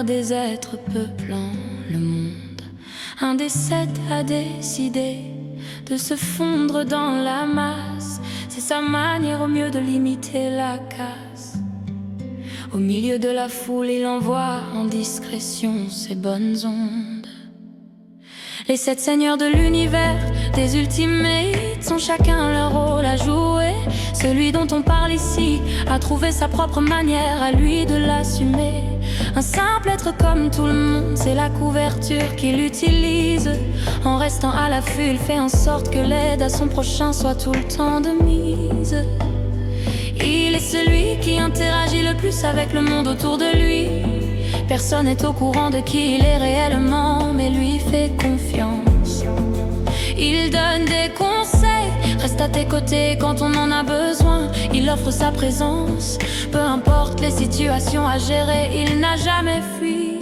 des êtres peuplant le monde. Un des 7 a décidé de se fondre dans la masse. C'est sa manière au mieux de limiter la casse. Au milieu de la foule, il envoie en discrétion ses bonnes ondes. Les 7 seigneurs de l'univers, des ultimates, sont chacun leur rôle à jouer. Celui dont on parle ici a trouvé sa propre manière, à lui de l'assumer. Un simple être comme tout le monde, c'est la couverture qu'il utilise. En restant à l'affût, il fait en sorte que l'aide à son prochain soit tout le temps de mise. Il est celui qui interagit le plus avec le monde autour de lui. Personne n'est au courant de qui il est réellement, mais lui fait confiance. Il donne des conseils, reste à tes côtés quand on en a besoin. Il offre sa présence, peu importe les situations à gérer, il n'a jamais fui.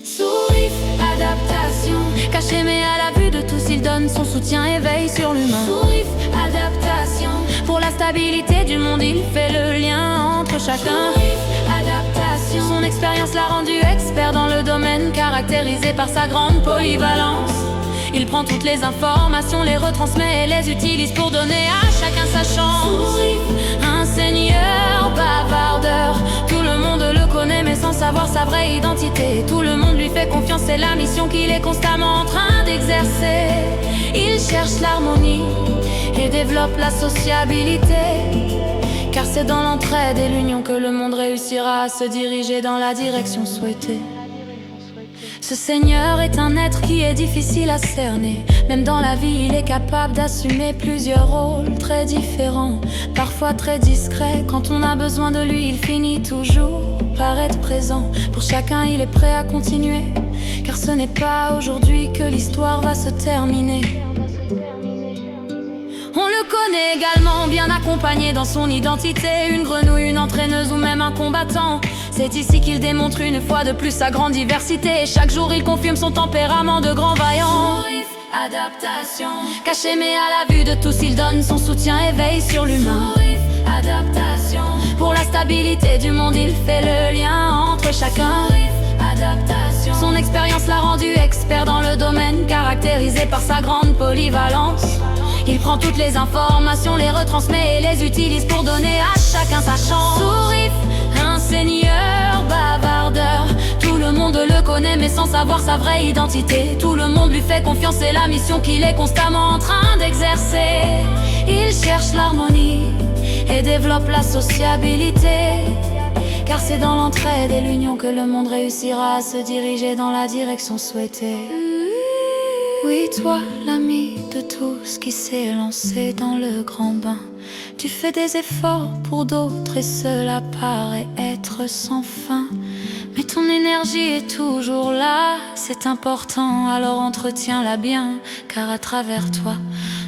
Sourire, adaptation, caché mais à la vue de tous, il donne son soutien et veille sur l'humain. Sourire, adaptation, pour la stabilité du monde, il fait le lien entre chacun. Sourire, adaptation, son expérience l'a rendu expert dans le domaine, caractérisé par sa grande polyvalence. Il prend toutes les informations, les retransmet et les utilise pour donner à chacun sa chance. Sourire, un seigneur bavardeur, tout le monde le connaît mais sans savoir sa vraie identité. Tout le monde lui fait confiance, c'est la mission qu'il est constamment en train d'exercer. Il cherche l'harmonie et développe la sociabilité, car c'est dans l'entraide et l'union que le monde réussira à se diriger dans la direction souhaitée. Ce seigneur est un être qui est difficile à cerner. Même dans la vie, il est capable d'assumer plusieurs rôles très différents, parfois très discrets. Quand on a besoin de lui, il finit toujours par être présent. Pour chacun, il est prêt à continuer, car ce n'est pas aujourd'hui que l'histoire va se terminer. On le connaît également bien accompagné dans son identité, une grenouille, une entraîneuse ou même un combattant. C'est ici qu'il démontre une fois de plus sa grande diversité, et chaque jour il confirme son tempérament de grand vaillant. Sourire, adaptation, caché mais à la vue de tous, il donne son soutien et veille sur l'humain. Sourire, adaptation, pour la stabilité du monde, il fait le lien entre chacun. Sourire, adaptation, son expérience l'a rendu expert dans le domaine, caractérisé par sa grande polyvalence. Il prend toutes les informations, les retransmet et les utilise pour donner à chacun sa chance. Sourire, un seigneur bavardeur, tout le monde le connaît mais sans savoir sa vraie identité. Tout le monde lui fait confiance, c'est la mission qu'il est constamment en train d'exercer. Il cherche l'harmonie et développe la sociabilité, car c'est dans l'entraide et l'union que le monde réussira à se diriger dans la direction souhaitée. Oui, toi, l'ami de tous qui s'est lancé dans le grand bain, tu fais des efforts pour d'autres et cela paraît être sans fin. Mais ton énergie est toujours là, c'est important, alors entretiens-la bien, car à travers toi,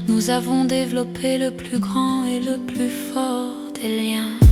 nous avons développé le plus grand et le plus fort des liens.